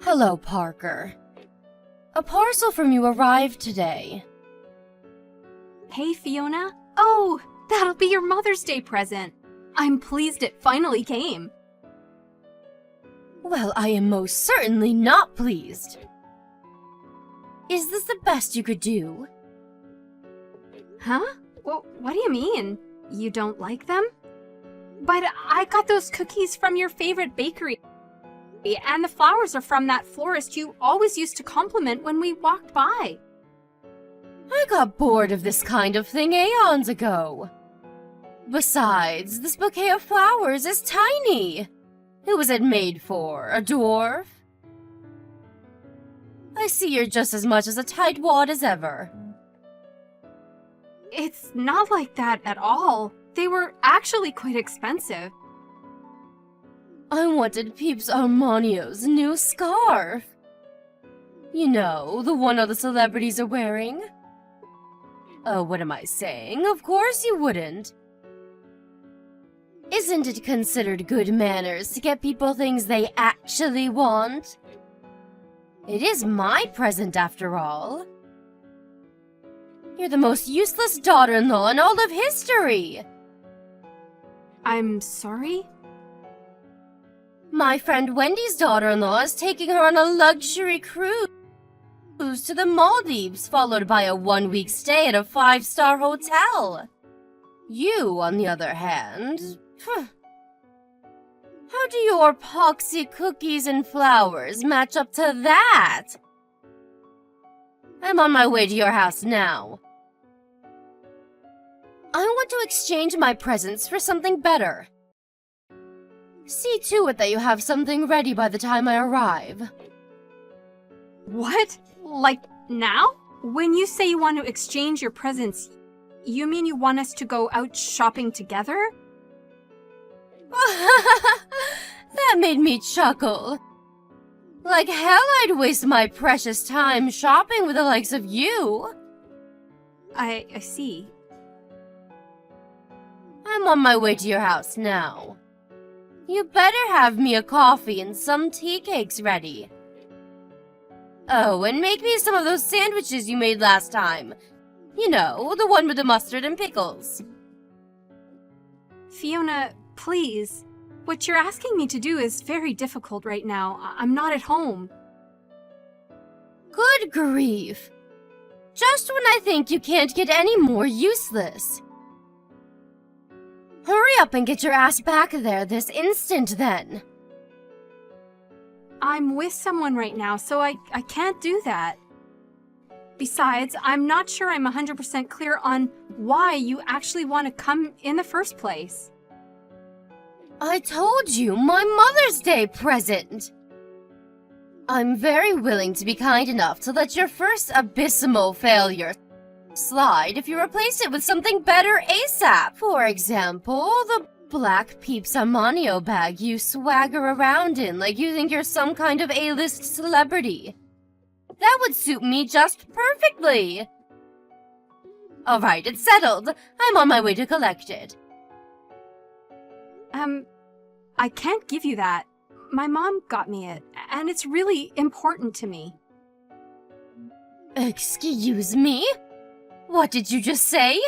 Hello, Parker. A parcel from you arrived today. Hey, Fiona. Oh, that'll be your Mother's Day present. I'm pleased it finally came. Well, I am most certainly not pleased. Is this the best you could do? Huh? What do you mean? You don't like them? But I got those cookies from your favorite bakery. And the flowers are from that florist you always used to compliment when we walked by. I got bored of this kind of thing aeons ago. Besides, this bouquet of flowers is tiny. Who was it made for? A dwarf? I see you're just as much as a tightwad as ever. It's not like that at all. They were actually quite expensive. I wanted Peeps Armanio's new scarf. You know, the one all the celebrities are wearing. Oh, what am I saying? Of course you wouldn't. Isn't it considered good manners to get people things they actually want? It is my present, after all. You're the most useless daughter-in-law in all of history. I'm sorry? My friend Wendy's daughter-in-law is taking her on a luxury cruise to the Maldives, followed by a one-week stay at a 5-star hotel. You, on the other hand... How do your poxy cookies and flowers match up to that? I'm on my way to your house now. I want to exchange my presents for something better. See to it that you have something ready by the time I arrive. What? Like now? When you say you want to exchange your presents, you mean you want us to go out shopping together? That made me chuckle. Like hell I'd waste my precious time shopping with the likes of you. I see. I'm on my way to your house now. You better have me a coffee and some tea cakes ready. Oh, and make me some of those sandwiches you made last time. You know, the one with the mustard and pickles. Fiona, please. What you're asking me to do is very difficult right now. I'm not at home. Good grief. Just when I think you can't get any more useless. Hurry up and get your ass back there this instant, then. I'm with someone right now, so I can't do that. Besides, I'm not sure I'm 100% clear on why you actually want to come in the first place. I told you, my Mother's Day present. I'm very willing to be kind enough to let your first abysmal failure slide if you replace it with something better ASAP. For example, the black Peeps Armanio bag you swagger around in like you think you're some kind of A-list celebrity. That would suit me just perfectly. Alright, it's settled. I'm on my way to collect it. I can't give you that. My mom got me it, and it's really important to me. Excuse me? What did you just say?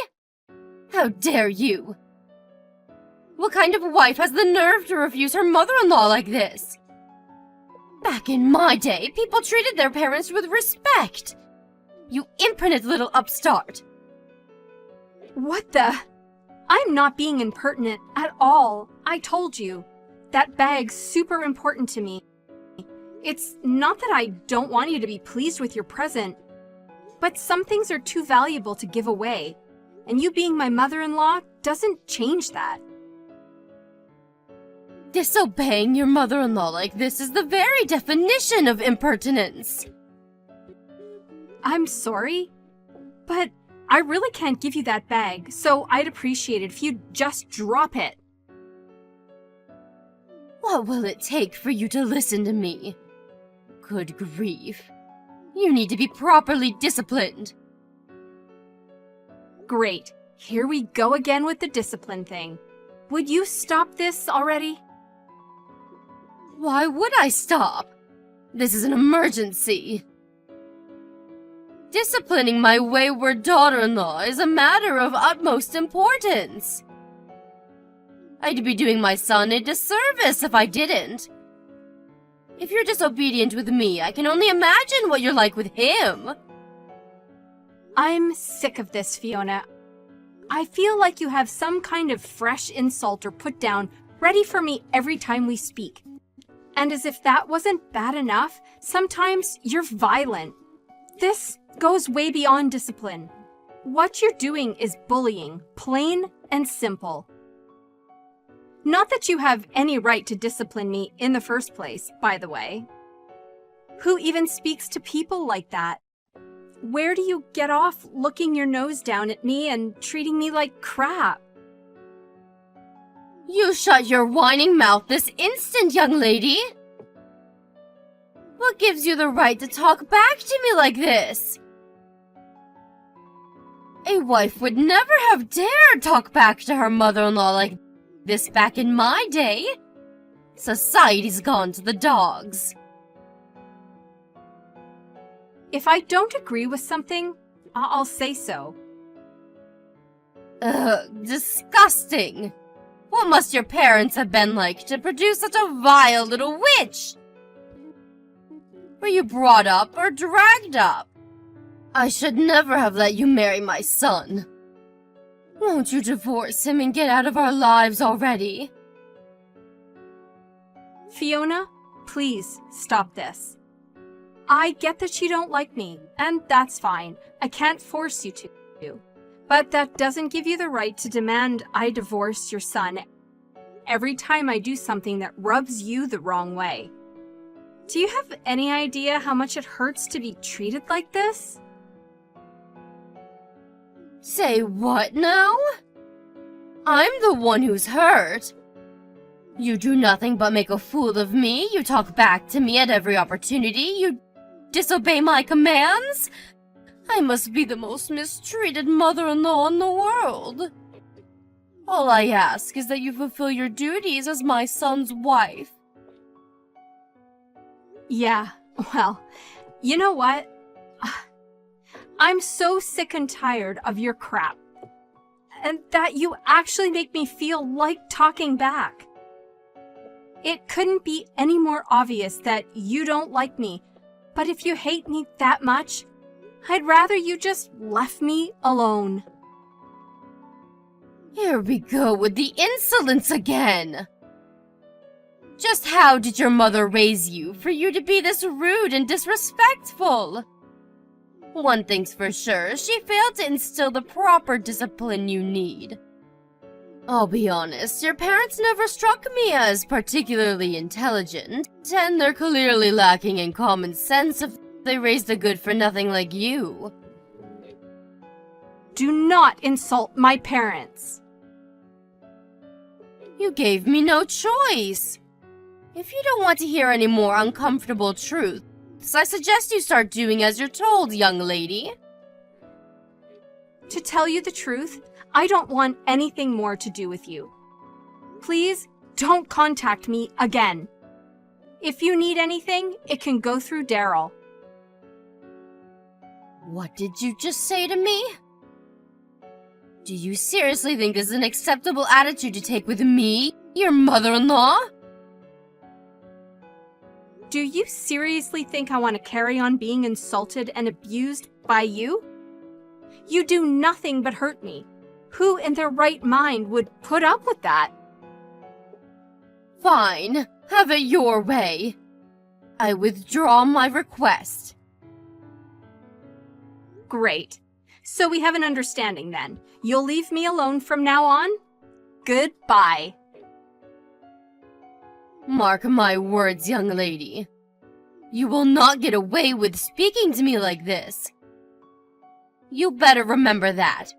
How dare you? What kind of wife has the nerve to refuse her mother-in-law like this? Back in my day, people treated their parents with respect. You impertinent little upstart. What the? I'm not being impertinent at all. I told you. That bag's super important to me. It's not that I don't want you to be pleased with your present, but some things are too valuable to give away, and you being my mother-in-law doesn't change that. Disobeying your mother-in-law like this is the very definition of impertinence. I'm sorry, but I really can't give you that bag, so I'd appreciate it if you'd just drop it. What will it take for you to listen to me? Good grief. You need to be properly disciplined. Great. Here we go again with the discipline thing. Would you stop this already? Why would I stop? This is an emergency. Disciplining my wayward daughter-in-law is a matter of utmost importance. I'd be doing my son a disservice if I didn't. If you're disobedient with me, I can only imagine what you're like with him. I'm sick of this, Fiona. I feel like you have some kind of fresh insult or put down ready for me every time we speak. And as if that wasn't bad enough, sometimes you're violent. This goes way beyond discipline. What you're doing is bullying, plain and simple. Not that you have any right to discipline me in the first place, by the way. Who even speaks to people like that? Where do you get off looking your nose down at me and treating me like crap? You shut your whining mouth this instant, young lady! What gives you the right to talk back to me like this? A wife would never have dared talk back to her mother-in-law like this back in my day. Society's gone to the dogs. If I don't agree with something, I'll say so. Ugh, disgusting. What must your parents have been like to produce such a vile little witch? Were you brought up or dragged up? I should never have let you marry my son. Won't you divorce him and get out of our lives already? Fiona, please stop this. I get that you don't like me, and that's fine. I can't force you to. But that doesn't give you the right to demand I divorce your son every time I do something that rubs you the wrong way. Do you have any idea how much it hurts to be treated like this? Say what now? I'm the one who's hurt. You do nothing but make a fool of me. You talk back to me at every opportunity. You disobey my commands. I must be the most mistreated mother-in-law in the world. All I ask is that you fulfill your duties as my son's wife. Yeah, well, you know what? I'm so sick and tired of your crap. And that you actually make me feel like talking back. It couldn't be any more obvious that you don't like me, but if you hate me that much, I'd rather you just left me alone. Here we go with the insolence again. Just how did your mother raise you for you to be this rude and disrespectful? One thing's for sure, she failed to instill the proper discipline you need. I'll be honest, your parents never struck me as particularly intelligent, and they're clearly lacking in common sense if they raised a good-for-nothing like you. Do not insult my parents. You gave me no choice. If you don't want to hear any more uncomfortable truths, I suggest you start doing as you're told, young lady. To tell you the truth, I don't want anything more to do with you. Please don't contact me again. If you need anything, it can go through Daryl. What did you just say to me? Do you seriously think this is an acceptable attitude to take with me, your mother-in-law? Do you seriously think I want to carry on being insulted and abused by you? You do nothing but hurt me. Who in their right mind would put up with that? Fine, have it your way. I withdraw my request. Great. So we have an understanding then. You'll leave me alone from now on? Goodbye. Mark my words, young lady. You will not get away with speaking to me like this. You better remember that.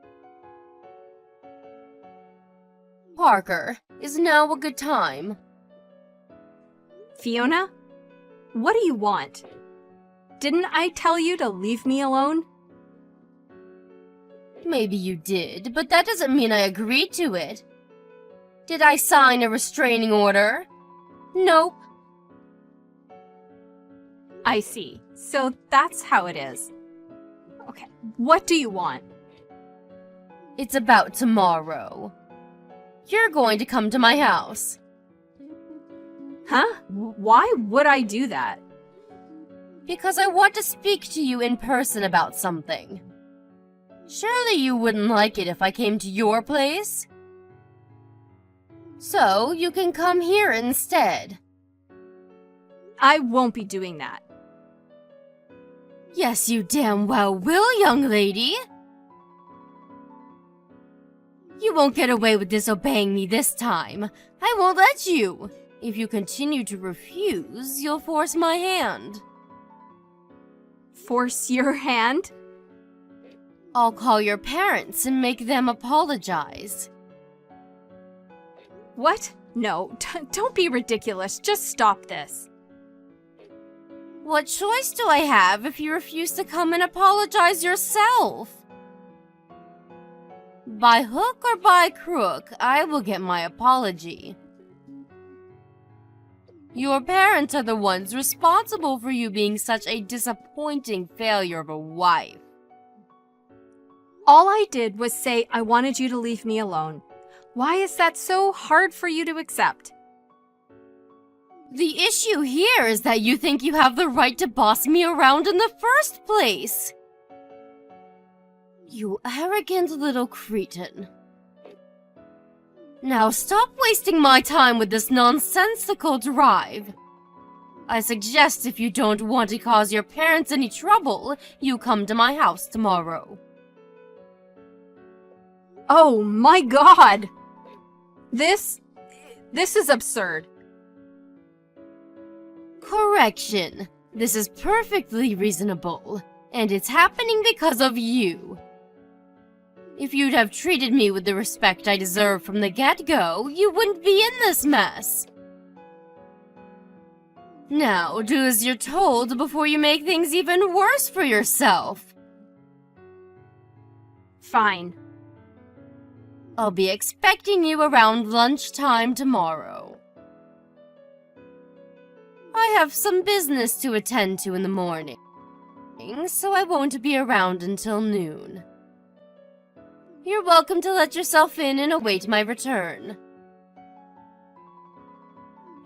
Parker, is now a good time? Fiona? What do you want? Didn't I tell you to leave me alone? Maybe you did, but that doesn't mean I agreed to it. Did I sign a restraining order? Nope. I see. So that's how it is. Okay, what do you want? It's about tomorrow. You're going to come to my house. Huh? Why would I do that? Because I want to speak to you in person about something. Surely you wouldn't like it if I came to your place? So, you can come here instead. I won't be doing that. Yes, you damn well will, young lady. You won't get away with disobeying me this time. I won't let you. If you continue to refuse, you'll force my hand. Force your hand? I'll call your parents and make them apologize. What? No, don't be ridiculous. Just stop this. What choice do I have if you refuse to come and apologize yourself? By hook or by crook, I will get my apology. Your parents are the ones responsible for you being such a disappointing failure of a wife. All I did was say I wanted you to leave me alone. Why is that so hard for you to accept? The issue here is that you think you have the right to boss me around in the first place. You arrogant little cretin. Now stop wasting my time with this nonsensical drive. I suggest if you don't want to cause your parents any trouble, you come to my house tomorrow. Oh my God! This is absurd. Correction. This is perfectly reasonable, and it's happening because of you. If you'd have treated me with the respect I deserve from the get-go, you wouldn't be in this mess. Now, do as you're told before you make things even worse for yourself. Fine. I'll be expecting you around lunchtime tomorrow. I have some business to attend to in the morning, so I won't be around until noon. You're welcome to let yourself in and await my return.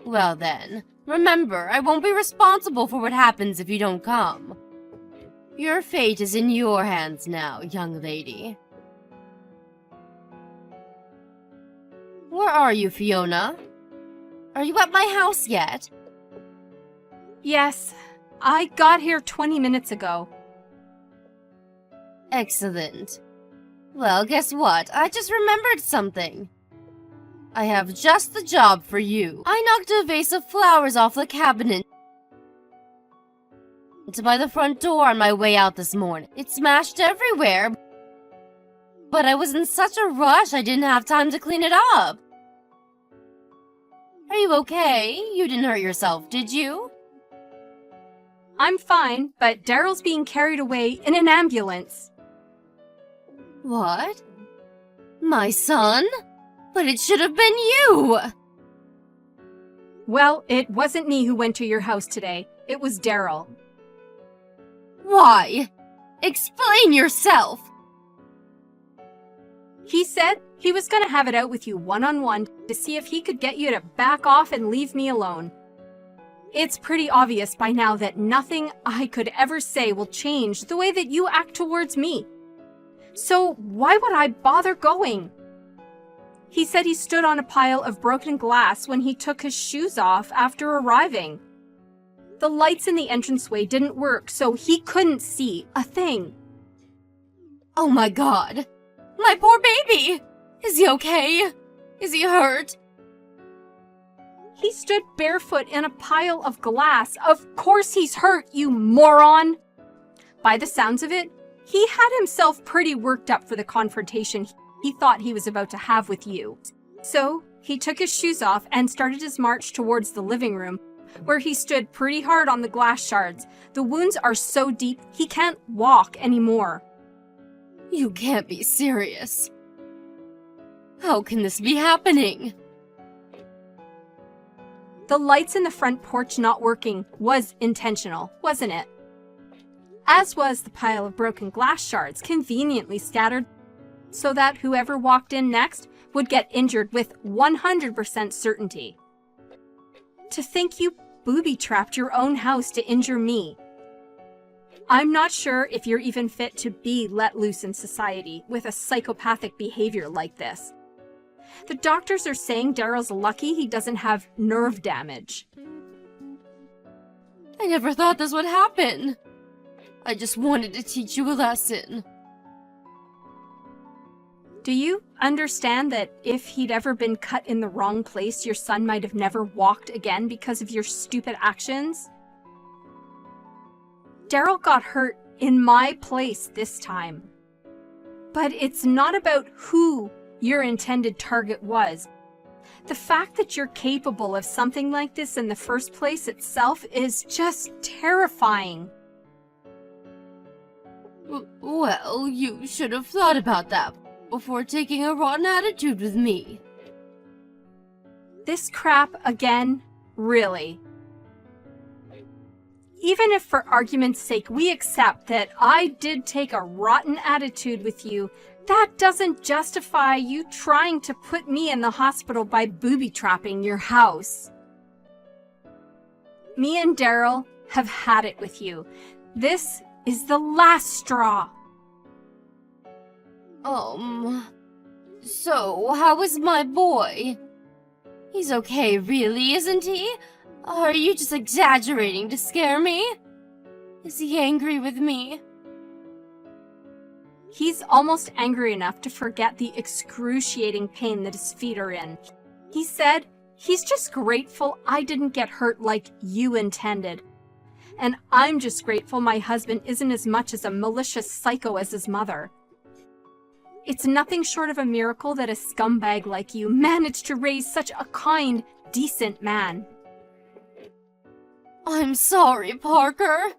Well then, remember, I won't be responsible for what happens if you don't come. Your fate is in your hands now, young lady. Where are you, Fiona? Are you at my house yet? Yes, I got here 20 minutes ago. Excellent. Well, guess what? I just remembered something. I have just the job for you. I knocked a vase of flowers off the cabinet by the front door on my way out this morning. It smashed everywhere, but I was in such a rush I didn't have time to clean it up. Are you okay? You didn't hurt yourself, did you? I'm fine, but Daryl's being carried away in an ambulance. What? My son? But it should have been you! Well, it wasn't me who went to your house today. It was Daryl. Why? Explain yourself! He said he was gonna have it out with you one-on-one to see if he could get you to back off and leave me alone. It's pretty obvious by now that nothing I could ever say will change the way that you act towards me. So why would I bother going? He said he stood on a pile of broken glass when he took his shoes off after arriving. The lights in the entranceway didn't work, so he couldn't see a thing. Oh my god! My poor baby! Is he okay? Is he hurt? He stood barefoot in a pile of glass. Of course he's hurt, you moron! By the sounds of it, he had himself pretty worked up for the confrontation he thought he was about to have with you. So, he took his shoes off and started his march towards the living room, where he stood pretty hard on the glass shards. The wounds are so deep, he can't walk anymore. You can't be serious. How can this be happening? The lights in the front porch not working was intentional, wasn't it? As was the pile of broken glass shards conveniently scattered so that whoever walked in next would get injured with 100% certainty. To think you booby-trapped your own house to injure me. I'm not sure if you're even fit to be let loose in society with a psychopathic behavior like this. The doctors are saying Daryl's lucky he doesn't have nerve damage. I never thought this would happen. I just wanted to teach you a lesson. Do you understand that if he'd ever been cut in the wrong place, your son might have never walked again because of your stupid actions? Daryl got hurt in my place this time. But it's not about who your intended target was. The fact that you're capable of something like this in the first place itself is just terrifying. Well, you should have thought about that before taking a rotten attitude with me. This crap again? Really? Even if for argument's sake we accept that I did take a rotten attitude with you, that doesn't justify you trying to put me in the hospital by booby-trapping your house. Me and Daryl have had it with you. This is the last straw. So how is my boy? He's okay, really, isn't he? Are you just exaggerating to scare me? Is he angry with me? He's almost angry enough to forget the excruciating pain that his feet are in. He said he's just grateful I didn't get hurt like you intended. And I'm just grateful my husband isn't as much as a malicious psycho as his mother. It's nothing short of a miracle that a scumbag like you managed to raise such a kind, decent man. I'm sorry, Parker.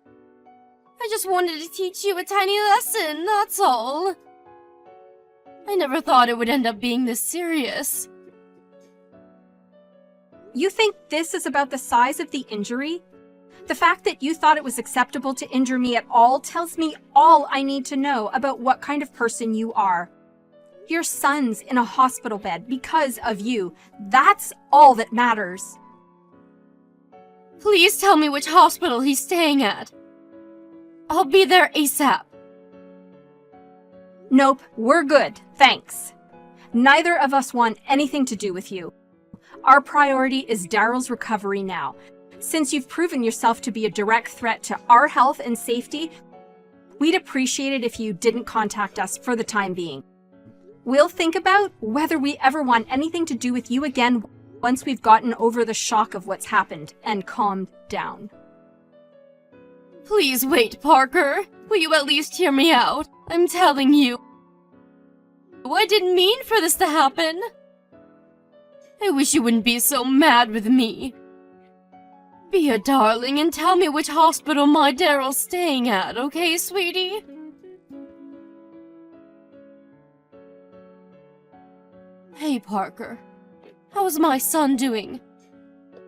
I just wanted to teach you a tiny lesson, that's all. I never thought it would end up being this serious. You think this is about the size of the injury? The fact that you thought it was acceptable to injure me at all tells me all I need to know about what kind of person you are. Your son's in a hospital bed because of you. That's all that matters. Please tell me which hospital he's staying at. I'll be there ASAP. Nope, we're good, thanks. Neither of us want anything to do with you. Our priority is Daryl's recovery now. Since you've proven yourself to be a direct threat to our health and safety, we'd appreciate it if you didn't contact us for the time being. We'll think about whether we ever want anything to do with you again once we've gotten over the shock of what's happened and calmed down. Please wait, Parker. Will you at least hear me out? I'm telling you. I didn't mean for this to happen. I wish you wouldn't be so mad with me. Be a darling and tell me which hospital my Daryl's staying at, okay, sweetie? Hey, Parker. How's my son doing?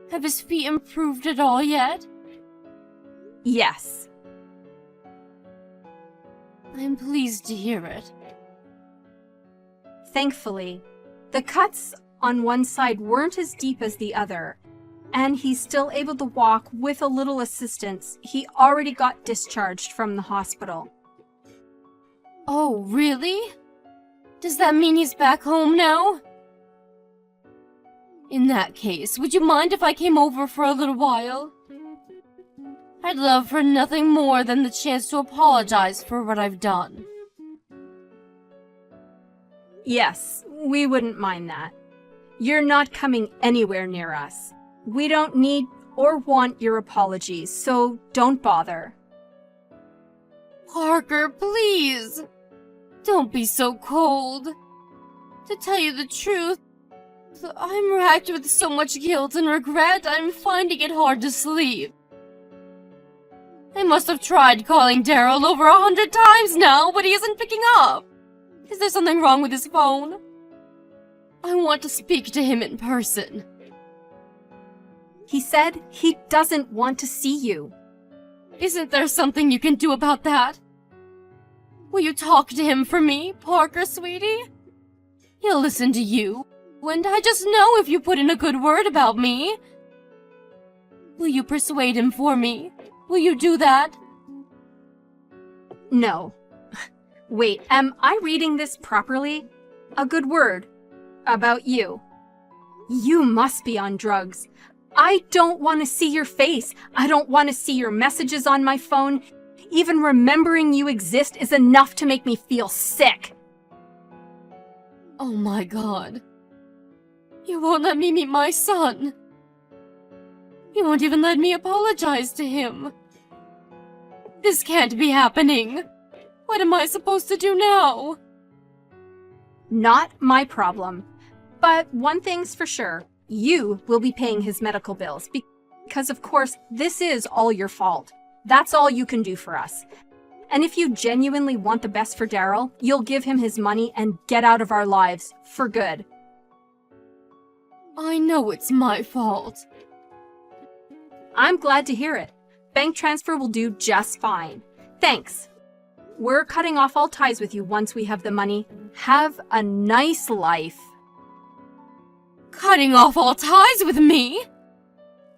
Have his feet improved at all yet? Yes. I'm pleased to hear it. Thankfully, the cuts on one side weren't as deep as the other, and he's still able to walk with a little assistance. He already got discharged from the hospital. Oh, really? Does that mean he's back home now? In that case, would you mind if I came over for a little while? I'd love for nothing more than the chance to apologize for what I've done. Yes, we wouldn't mind that. You're not coming anywhere near us. We don't need or want your apologies, so don't bother. Parker, please! Don't be so cold. To tell you the truth, I'm racked with so much guilt and regret, I'm finding it hard to sleep. I must have tried calling Daryl over 100 times now, but he isn't picking up. Is there something wrong with his phone? I want to speak to him in person. He said he doesn't want to see you. Isn't there something you can do about that? Will you talk to him for me, Parker, sweetie? He'll listen to you, and I just know if you put in a good word about me. Will you persuade him for me? Will you do that? No. Wait, am I reading this properly? A good word about you. You must be on drugs. I don't want to see your face. I don't want to see your messages on my phone. Even remembering you exist is enough to make me feel sick. Oh my God. You won't let me meet my son. You won't even let me apologize to him. This can't be happening. What am I supposed to do now? Not my problem. But one thing's for sure. You will be paying his medical bills because, of course, this is all your fault. That's all you can do for us. And if you genuinely want the best for Daryl, you'll give him his money and get out of our lives for good. I know it's my fault. I'm glad to hear it. Bank transfer will do just fine. Thanks. We're cutting off all ties with you once we have the money. Have a nice life. Cutting off all ties with me?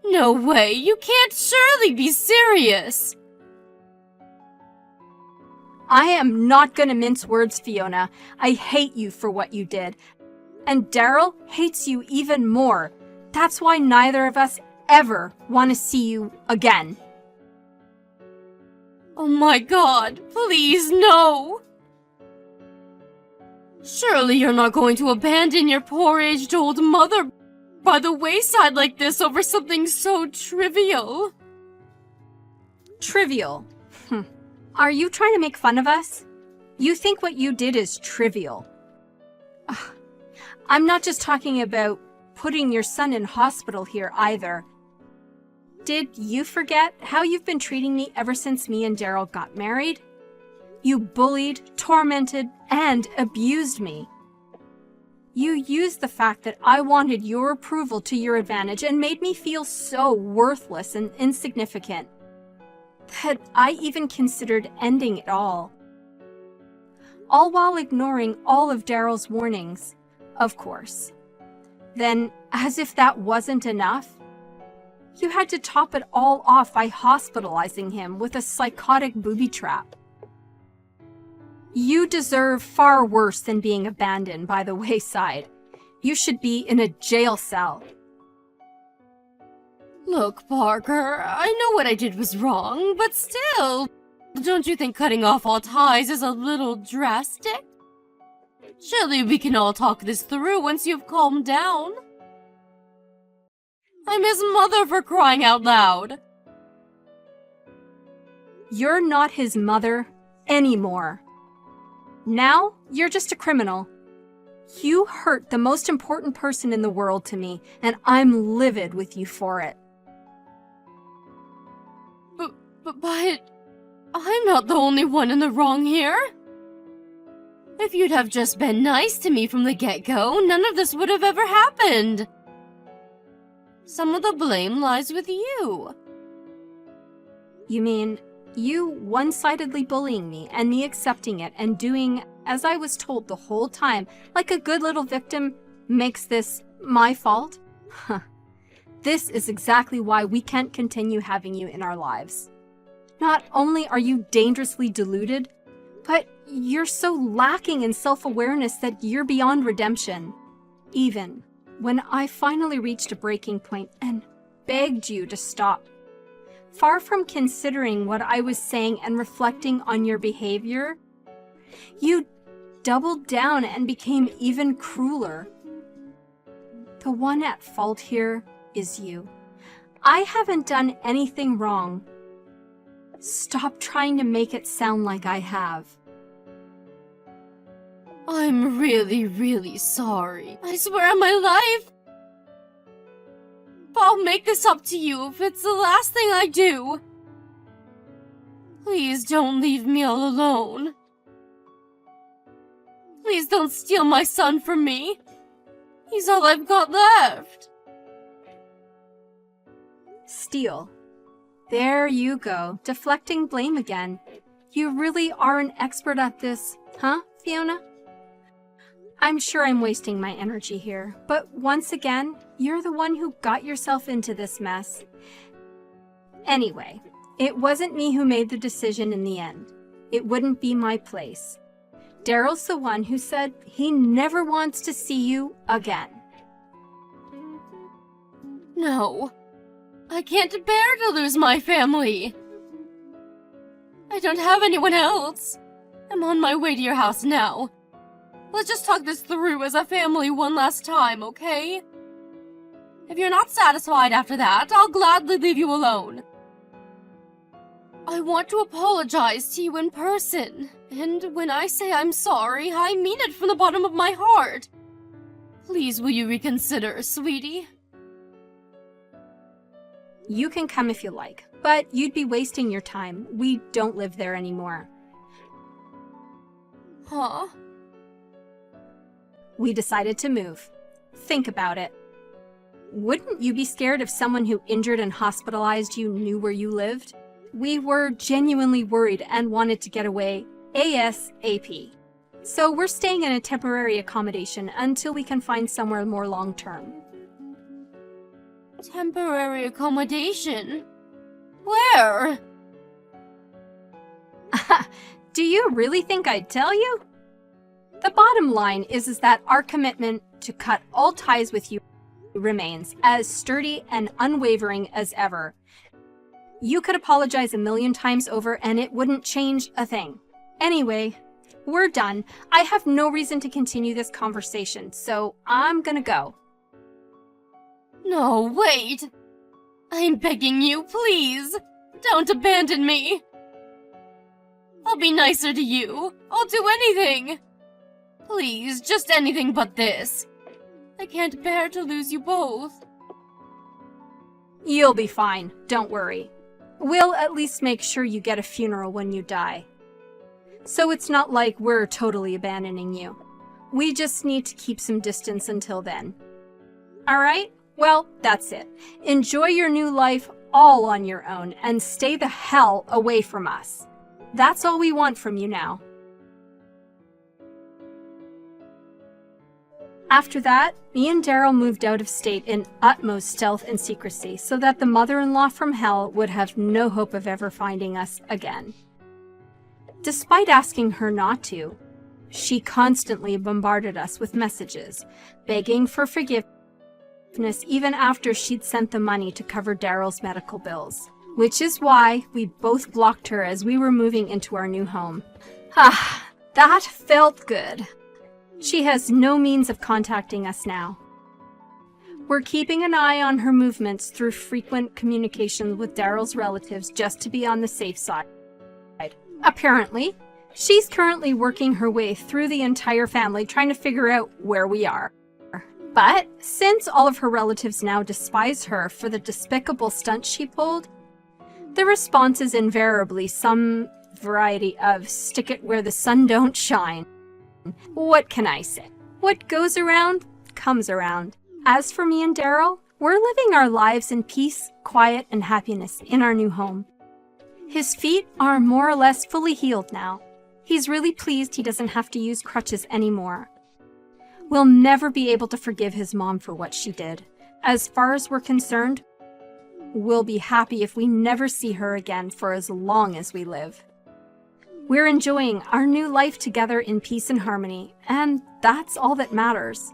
No way, you can't surely be serious. I am not gonna mince words, Fiona. I hate you for what you did. And Daryl hates you even more. That's why neither of us ever want to see you again. Oh my God, please no! Surely you're not going to abandon your poor aged old mother by the wayside like this over something so trivial. Trivial? Are you trying to make fun of us? You think what you did is trivial. I'm not just talking about putting your son in hospital here either. Did you forget how you've been treating me ever since me and Daryl got married? You bullied, tormented, and abused me. You used the fact that I wanted your approval to your advantage and made me feel so worthless and insignificant that I even considered ending it all while ignoring all of Daryl's warnings, of course. Then, as if that wasn't enough, you had to top it all off by hospitalizing him with a psychotic booby trap. You deserve far worse than being abandoned by the wayside. You should be in a jail cell. Look, Parker, I know what I did was wrong, but still, don't you think cutting off all ties is a little drastic? Surely we can all talk this through once you've calmed down. I'm his mother, for crying out loud. You're not his mother anymore. Now, you're just a criminal. You hurt the most important person in the world to me, and I'm livid with you for it. But I'm not the only one in the wrong here. If you'd have just been nice to me from the get-go, none of this would have ever happened. Some of the blame lies with you. You mean you one-sidedly bullying me and me accepting it and doing as I was told the whole time, like a good little victim, makes this my fault? Huh. This is exactly why we can't continue having you in our lives. Not only are you dangerously deluded, but you're so lacking in self-awareness that you're beyond redemption. Even when I finally reached a breaking point and begged you to stop, far from considering what I was saying and reflecting on your behavior, you doubled down and became even crueler. The one at fault here is you. I haven't done anything wrong. Stop trying to make it sound like I have. I'm really, really sorry. I swear on my life. I'll make this up to you if it's the last thing I do. Please don't leave me all alone. Please don't steal my son from me. He's all I've got left. Steal. There you go, deflecting blame again. You really are an expert at this, huh, Fiona? I'm sure I'm wasting my energy here, but once again, you're the one who got yourself into this mess. Anyway, it wasn't me who made the decision in the end. It wouldn't be my place. Daryl's the one who said he never wants to see you again. No. I can't bear to lose my family. I don't have anyone else. I'm on my way to your house now. Let's just talk this through as a family one last time, okay? If you're not satisfied after that, I'll gladly leave you alone. I want to apologize to you in person, and when I say I'm sorry, I mean it from the bottom of my heart. Please, will you reconsider, sweetie? You can come if you like, but you'd be wasting your time. We don't live there anymore. Huh? We decided to move. Think about it. Wouldn't you be scared if someone who injured and hospitalized you knew where you lived? We were genuinely worried and wanted to get away ASAP. So we're staying in a temporary accommodation until we can find somewhere more long-term. Temporary accommodation? Where? Do you really think I'd tell you? The bottom line is that our commitment to cut all ties with you remains as sturdy and unwavering as ever. You could apologize a million times over and it wouldn't change a thing. Anyway, we're done. I have no reason to continue this conversation, so I'm gonna go. No, wait. I'm begging you, please. Don't abandon me. I'll be nicer to you. I'll do anything. Please, just anything but this. I can't bear to lose you both. You'll be fine, don't worry. We'll at least make sure you get a funeral when you die. So it's not like we're totally abandoning you. We just need to keep some distance until then. Alright? Well, that's it. Enjoy your new life all on your own and stay the hell away from us. That's all we want from you now. After that, me and Daryl moved out of state in utmost stealth and secrecy so that the mother-in-law from hell would have no hope of ever finding us again. Despite asking her not to, she constantly bombarded us with messages, begging for forgiveness even after she'd sent the money to cover Daryl's medical bills, which is why we both blocked her as we were moving into our new home. Ah, that felt good. She has no means of contacting us now. We're keeping an eye on her movements through frequent communication with Daryl's relatives just to be on the safe side. Apparently, she's currently working her way through the entire family trying to figure out where we are. But since all of her relatives now despise her for the despicable stunts she pulled, the response is invariably some variety of stick it where the sun don't shine. What can I say? What goes around, comes around. As for me and Daryl, we're living our lives in peace, quiet, and happiness in our new home. His feet are more or less fully healed now. He's really pleased he doesn't have to use crutches anymore. We'll never be able to forgive his mom for what she did. As far as we're concerned, we'll be happy if we never see her again for as long as we live. We're enjoying our new life together in peace and harmony, and that's all that matters.